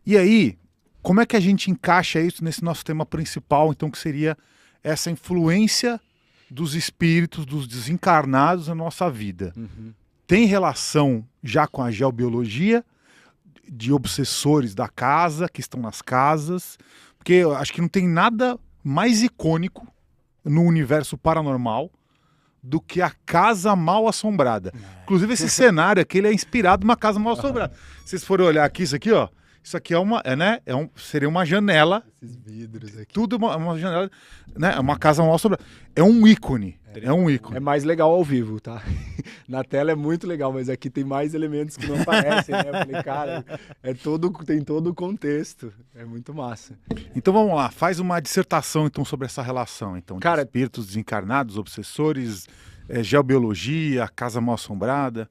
E aí, como é que a gente encaixa isso nesse nosso tema principal, então, que seria essa influência dos espíritos, dos desencarnados na nossa vida? Tem relação já com a geobiologia, de obsessores da casa, que estão nas casas? Porque eu acho que não tem nada mais icônico no universo paranormal do que a casa mal assombrada. Inclusive, esse cenário aqui ele é inspirado numa casa mal assombrada. Se vocês forem olhar aqui, isso aqui, ó. Isso aqui é uma, né? Seria uma janela. Esses vidros aqui. Tudo uma janela, né? É uma casa mal assombrada. É um ícone. É um ícone. É mais legal ao vivo, tá? Na tela é muito legal, mas aqui tem mais elementos que não aparecem, né? Eu falei, cara, tem todo o contexto. É muito massa. Então vamos lá, faz uma dissertação então sobre essa relação, então, Cara, de espíritos desencarnados, obsessores, geobiologia, casa mal assombrada.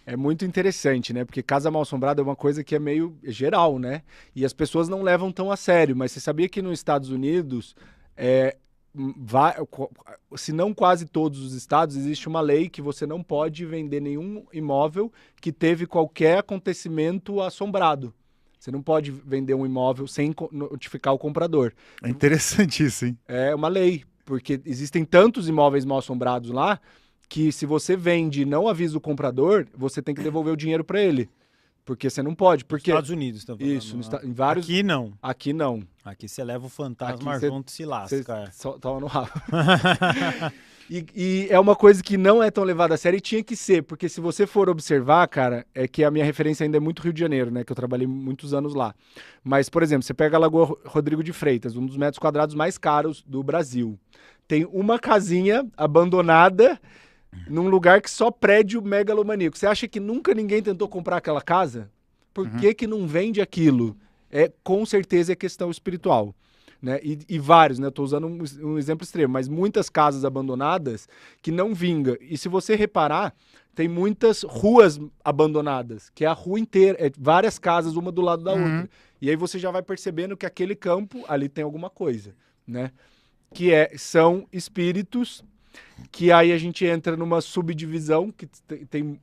é muito interessante, né? Porque casa mal assombrada é uma coisa que é meio geral, né? E as pessoas não levam tão a sério. Mas você sabia que nos Estados Unidos, se não quase todos os estados, existe uma lei que você não pode vender nenhum imóvel que teve qualquer acontecimento assombrado. Você não pode vender um imóvel sem notificar o comprador. É interessante isso, hein? É uma lei, porque existem tantos imóveis mal assombrados lá que se você vende e não avisa o comprador, você tem que devolver o dinheiro para ele. Porque você não pode. Porque... Nos Estados Unidos, tá falando, Isso, né? em vários... Aqui não. Aqui não. Aqui você leva o fantasma Aqui junto e se lasca. cara. Só toma no rabo. E é uma coisa que não é tão levada a sério e tinha que ser, porque se você for observar, cara, é que a minha referência ainda é muito Rio de Janeiro, né? Que eu trabalhei muitos anos lá. Mas, por exemplo, você pega a Lagoa Rodrigo de Freitas, um dos metros quadrados mais caros do Brasil. Tem uma casinha abandonada num lugar que só prédio megalomaníaco. Você acha que nunca ninguém tentou comprar aquela casa? Por que não vende aquilo? Com certeza é questão espiritual. Né? E vários, né? Eu tô usando um exemplo extremo, mas muitas casas abandonadas que não vinga. E se você reparar, tem muitas ruas abandonadas, que é a rua inteira, várias casas uma do lado da outra. E aí você já vai percebendo que aquele campo ali tem alguma coisa, né? Que são espíritos, que aí a gente entra numa subdivisão que tem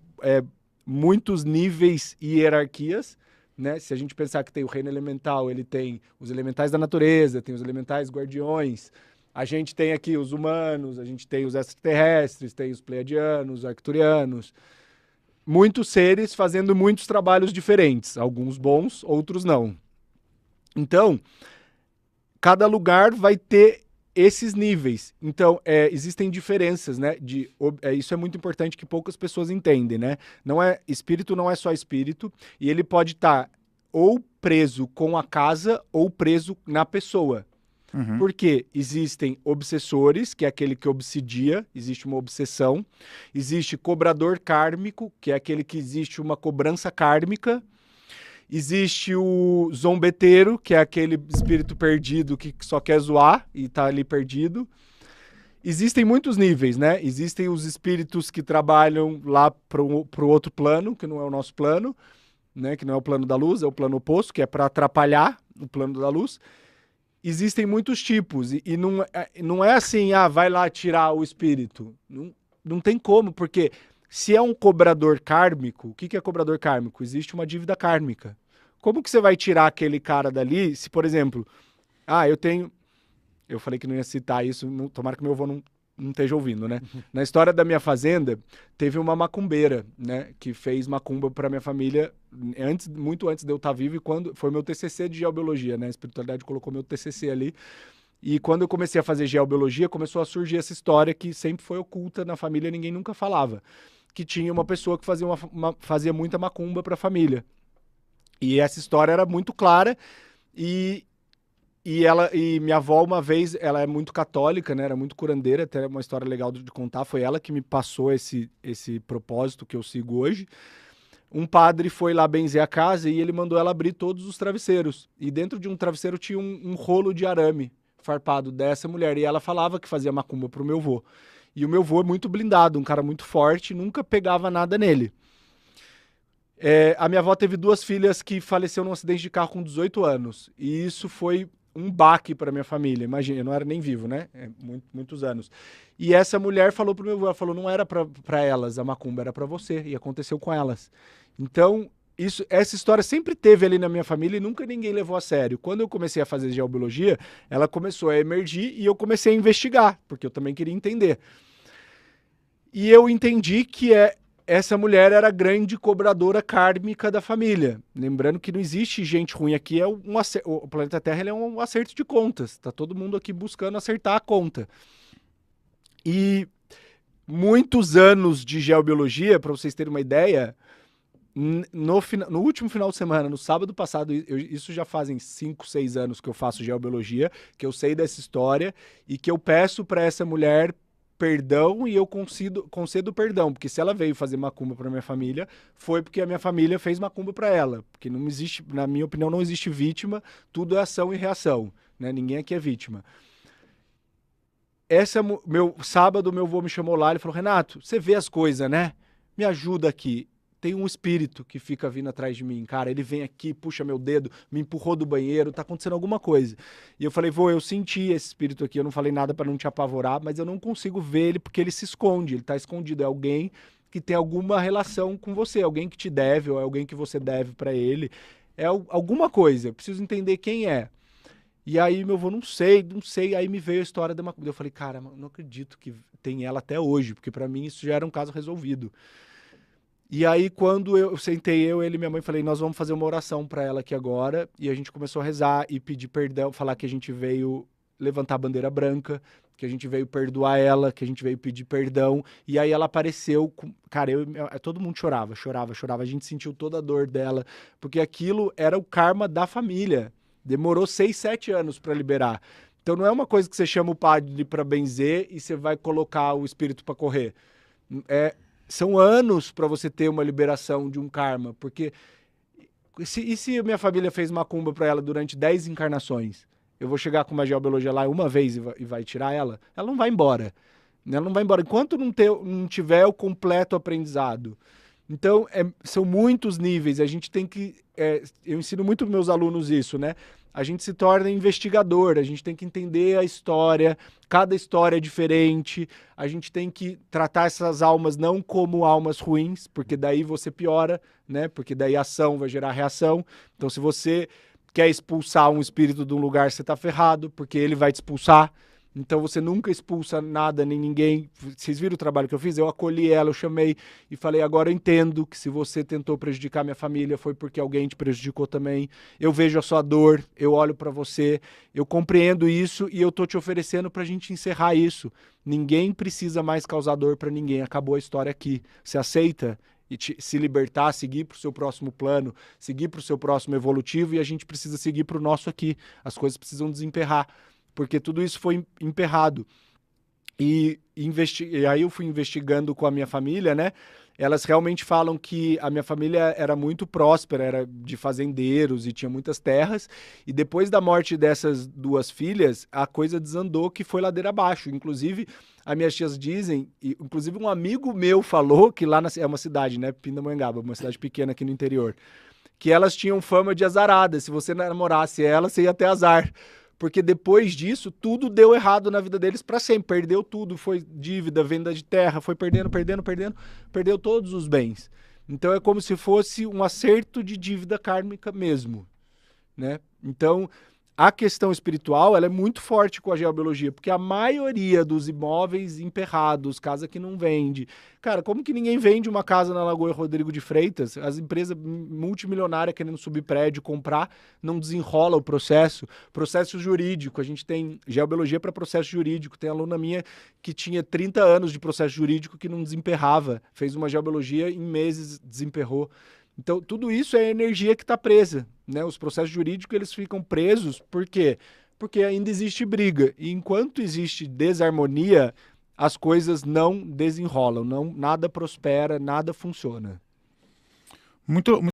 muitos níveis e hierarquias, né? Se a gente pensar que tem o reino elemental, ele tem os elementais da natureza, tem os elementais guardiões, a gente tem aqui os humanos, a gente tem os extraterrestres, tem os pleiadianos, arcturianos, muitos seres fazendo muitos trabalhos diferentes, alguns bons, outros não. Então, cada lugar vai ter esses níveis. Então, existem diferenças, né? Isso é muito importante que poucas pessoas entendem, né? Espírito não é só espírito, e ele pode estar ou preso com a casa ou preso na pessoa. Porque existem obsessores, que é aquele que obsidia, existe uma obsessão. Existe cobrador kármico, que é aquele que existe uma cobrança kármica. Existe o zombeteiro, que é aquele espírito perdido que só quer zoar e tá ali perdido. Existem muitos níveis, né? Existem os espíritos que trabalham lá pro outro plano, que não é o nosso plano, né? Que não é o plano da luz, é o plano oposto, que é para atrapalhar o plano da luz. Existem muitos tipos e não é assim, vai lá tirar o espírito. Não tem como, porque... Se é um cobrador kármico, o que é cobrador kármico? Existe uma dívida kármica. Como que você vai tirar aquele cara dali se, por exemplo, eu falei que não ia citar isso, tomara que meu avô não esteja ouvindo, né? Na história da minha fazenda, teve uma macumbeira, né? Que fez macumba para minha família muito antes de eu estar vivo e quando foi meu TCC de geobiologia, né? A espiritualidade colocou meu TCC ali. E quando eu comecei a fazer geobiologia, começou a surgir essa história que sempre foi oculta na família, ninguém nunca falava. Que tinha uma pessoa que fazia muita macumba para a família. E essa história era muito clara. E minha avó, uma vez, ela é muito católica, né? Era muito curandeira, até uma história legal de contar. Foi ela que me passou esse propósito que eu sigo hoje. Um padre foi lá benzer a casa e ele mandou ela abrir todos os travesseiros. E dentro de um travesseiro tinha um rolo de arame farpado dessa mulher. E ela falava que fazia macumba pro meu avô. E o meu avô é muito blindado, um cara muito forte, nunca pegava nada nele. A minha avó teve 2 filhas que faleceram num acidente de carro com 18 anos. E isso foi um baque para minha família. Imagina, eu não era nem vivo, né? Muitos anos. E essa mulher falou pro meu avô, ela falou, não era para elas a macumba, era para você. E aconteceu com elas. Então, essa história sempre teve ali na minha família e nunca ninguém levou a sério. Quando eu comecei a fazer geobiologia, ela começou a emergir e eu comecei a investigar, porque eu também queria entender. E eu entendi que essa mulher era a grande cobradora kármica da família. Lembrando que não existe gente ruim aqui, o planeta Terra ele é um acerto de contas. Tá todo mundo aqui buscando acertar a conta. E muitos anos de geobiologia, para vocês terem uma ideia, no último final de semana, no sábado passado, isso já fazem 5, 6 anos que eu faço geobiologia, que eu sei dessa história e que eu peço para essa mulher perdão e eu concedo perdão, porque se ela veio fazer macumba para minha família, foi porque a minha família fez macumba para ela, porque não existe, na minha opinião, não existe vítima, tudo é ação e reação, né? Ninguém aqui é vítima. Sábado, meu avô me chamou lá, ele falou, Renato, você vê as coisas, né? Me ajuda aqui. Tem um espírito que fica vindo atrás de mim, cara, ele vem aqui, puxa meu dedo, me empurrou do banheiro, tá acontecendo alguma coisa. E eu falei, vô, eu senti esse espírito aqui, eu não falei nada para não te apavorar, mas eu não consigo ver ele porque ele se esconde, ele tá escondido, é alguém que tem alguma relação com você, alguém que te deve, ou é alguém que você deve para ele, é alguma coisa, eu preciso entender quem é. E aí meu avô, não sei, aí me veio a história da macumba. Eu falei, cara, não acredito que tem ela até hoje, porque para mim isso já era um caso resolvido. E aí, quando eu sentei, ele e minha mãe, falei, nós vamos fazer uma oração para ela aqui agora. E a gente começou a rezar e pedir perdão, falar que a gente veio levantar a bandeira branca, que a gente veio perdoar ela, que a gente veio pedir perdão. E aí ela apareceu, cara, todo mundo chorava. A gente sentiu toda a dor dela, porque aquilo era o karma da família. Demorou 6, 7 anos para liberar. Então não é uma coisa que você chama o padre para benzer e você vai colocar o espírito para correr. São anos para você ter uma liberação de um karma, porque se a minha família fez macumba para ela durante 10 encarnações, eu vou chegar com uma geobiologia lá uma vez e vai tirar ela? Ela não vai embora. Ela não vai embora enquanto não tiver o completo aprendizado. Então, são muitos níveis. A gente tem que... eu ensino muito para meus alunos isso, né? A gente se torna investigador, a gente tem que entender a história, cada história é diferente, a gente tem que tratar essas almas não como almas ruins, porque daí você piora, né? Porque daí a ação vai gerar reação. Então, se você quer expulsar um espírito de um lugar, você está ferrado, porque ele vai te expulsar. Então você nunca expulsa nada nem ninguém. Vocês viram o trabalho que eu fiz? Eu acolhi ela, eu chamei e falei, agora eu entendo que se você tentou prejudicar minha família foi porque alguém te prejudicou também. Eu vejo a sua dor, eu olho para você, eu compreendo isso e eu tô te oferecendo pra gente encerrar isso. Ninguém precisa mais causar dor para ninguém, acabou a história aqui. Você aceita? E se libertar, seguir para o seu próximo plano, seguir para o seu próximo evolutivo e a gente precisa seguir para o nosso aqui. As coisas precisam desemperrar. Porque tudo isso foi emperrado. E aí eu fui investigando com a minha família, né? Elas realmente falam que a minha família era muito próspera, era de fazendeiros e tinha muitas terras. E depois da morte dessas 2 filhas, a coisa desandou, que foi ladeira abaixo. Inclusive, as minhas tias dizem, inclusive um amigo meu falou, que lá é uma cidade, né? Pindamonhangaba, uma cidade pequena aqui no interior, que elas tinham fama de azaradas. Se você namorasse ela, você ia ter azar. Porque depois disso, tudo deu errado na vida deles para sempre. Perdeu tudo, foi dívida, venda de terra, foi perdendo, perdeu todos os bens. Então é como se fosse um acerto de dívida kármica mesmo, né? Então, a questão espiritual, ela é muito forte com a geobiologia, porque a maioria dos imóveis emperrados, casa que não vende. Cara, como que ninguém vende uma casa na Lagoa Rodrigo de Freitas? As empresas multimilionárias querendo subir prédio, comprar, não desenrola o processo. Processo jurídico, a gente tem geobiologia para processo jurídico. Tem aluna minha que tinha 30 anos de processo jurídico que não desemperrava. Fez uma geobiologia, em meses desemperrou. Então, tudo isso é energia que está presa, né? Os processos jurídicos, eles ficam presos, por quê? Porque ainda existe briga. E enquanto existe desarmonia, as coisas não desenrolam, nada prospera, nada funciona. Muito